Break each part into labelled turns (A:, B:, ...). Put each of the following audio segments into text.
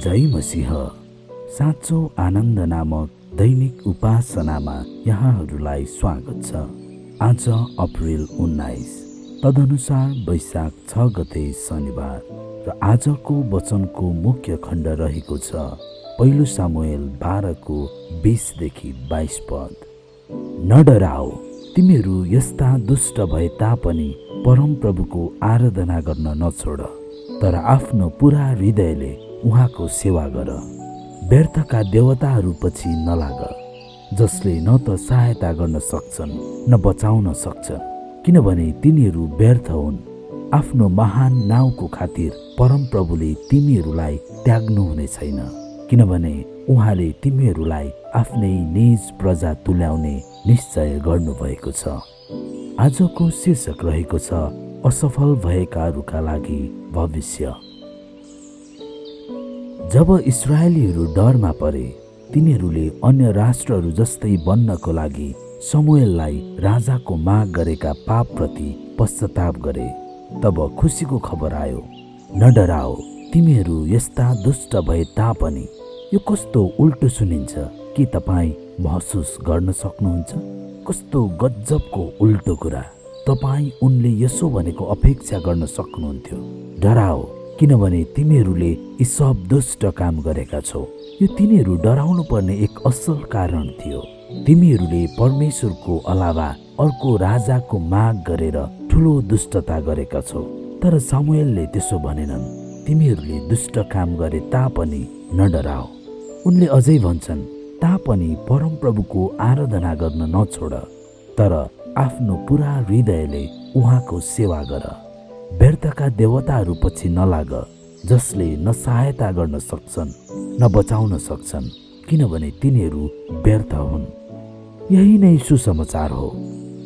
A: जय मसीह। साँचो आनन्द नामक दैनिक उपासनामा यहाँहरूलाई स्वागत छ। आज अप्रिल 19, तदनुसार वैशाख 6 गते शनिबार र आजको वचनको मुख्य खण्ड रहेको छ पहिलो सामुएल 12 20 22 पद। न डराओ, तिमीहरू यस्ता दुष्ट भए तापनि परमप्रभुको आराधना गर्न नछोड, तर आफ्नो पुरा हृदयले उहाँको सेवा गर। व्यर्थका देवताहरू पछि नलाग, जसले न त सहायता गर्न सक्छन् न बचाउन सक्छन्, किनभने तिनीहरू व्यर्थ हुन्। आफ्नो महान नाउँको खातिर परमप्रभुले तिमीहरूलाई त्याग्नुहुने छैन, किनभने उहाँले तिमीहरूलाई आफ्नै निज प्रजा तुल्याउने निश्चय गर्नुभएको छ। आजको शीर्षक रहेको छ असफल भएकाहरूका लागि भविष्य। जब इस्राएलीहरू डरमा परे, तिनीहरूले अन्य राष्ट्रहरू जस्तै बन्नको लागि शमूएललाई राजाको माग गरेका पापप्रति पश्चाताप गरे। तब खुसीको खबर आयो, न डराओ, तिमीहरू यस्ता दुष्ट भए तापनि। यो कस्तो उल्टो सुनिन्छ कि तपाईँ महसुस गर्न सक्नुहुन्छ? कस्तो गजबको उल्टो कुरा! तपाईँ उनले यसो भनेको अपेक्षा गर्न सक्नुहुन्थ्यो, डराओ, किनभने तिमीहरूले यी सब दुष्ट काम गरेका छौ। यो तिनीहरू डराउनु पर्ने एक असल कारण थियो। तिमीहरूले परमेश्वरको अलावा अर्को राजाको माग गरेर ठुलो दुष्टता गरेका छौ। तर सामुएलले त्यसो भनेनन्। तिमीहरूले दुष्ट काम गरे तापनि न डराओ। उनले अझै भन्छन्, तापनि परमप्रभुको आराधना गर्न नछोड, तर आफ्नो पुरा हृदयले उहाँको सेवा गर। व्यर्थका देवताहरू पछि नलाग, जसले न सहायता गर्न सक्छन् न बचाउन सक्छन्, किनभने तिनीहरू व्यर्थ हुन्। यही नै सुसमाचार हो।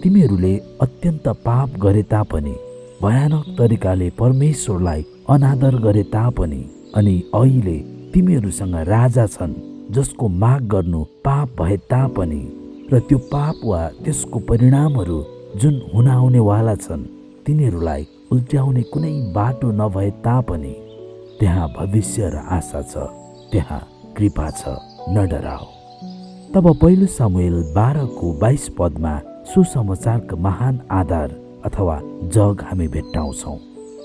A: तिमीहरूले अत्यन्त पाप गरे तापनि, भयानक तरिकाले परमेश्वरलाई अनादर गरे तापनि, अनि अहिले तिमीहरूसँग राजा छन् जसको माग गर्नु पाप भए तापनि, र त्यो पाप वा त्यसको परिणामहरू जुन हुन आउनेवाला छन् तिनीहरूलाई उल्ट्याउने कुनै बाटो नभए तापनि त्यहाँ भविष्य र आशा छ, त्यहाँ कृपा छ। न डराओ। तब पहिलो सामुएल 12 पदमा सुसमाचारको महान आधार अथवा जग हामी भेट्टाउँछौँ।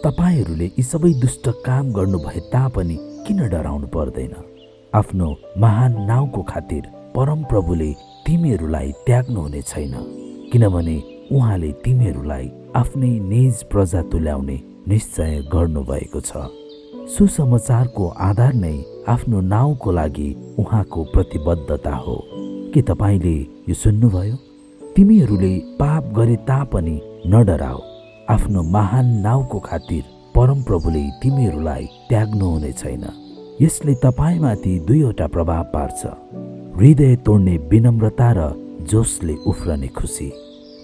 A: तपाईँहरूले यी सबै दुष्ट काम गर्नु भए तापनि किन डराउनु पर्दैन? आफ्नो महान नाउँको खातिर परमप्रभुले तिमीहरूलाई त्याग्नुहुने छैन, किनभने उहाँले तिमीहरूलाई आफ्नै निज प्रजा तुल्याउने निश्चय गर्नुभएको छ। सुसमाचारको आधार नै आफ्नो नाउँको लागि उहाँको प्रतिबद्धता हो। के तपाईँले यो सुन्नुभयो? तिमीहरूले पाप गरे तापनि न डराओ। आफ्नो महान नाउँको खातिर परमप्रभुले तिमीहरूलाई त्याग्नुहुने छैन। यसले तपाईँमाथि दुईवटा प्रभाव पार्छ, हृदय तोड्ने विनम्रता र जोसले उफ्रने खुसी।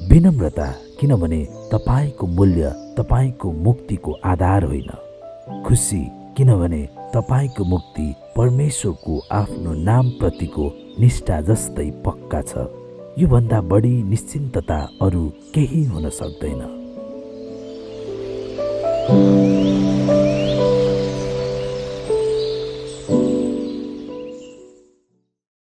A: विनम्रता, किनभने तपाईँको मूल्य तपाईँको मुक्तिको आधार होइन। खुसी, किनभने तपाईँको मुक्ति परमेश्वरको आफ्नो नामप्रतिको निष्ठा जस्तै पक्का छ। योभन्दा बढी निश्चिन्तता अरू केही हुन सक्दैन।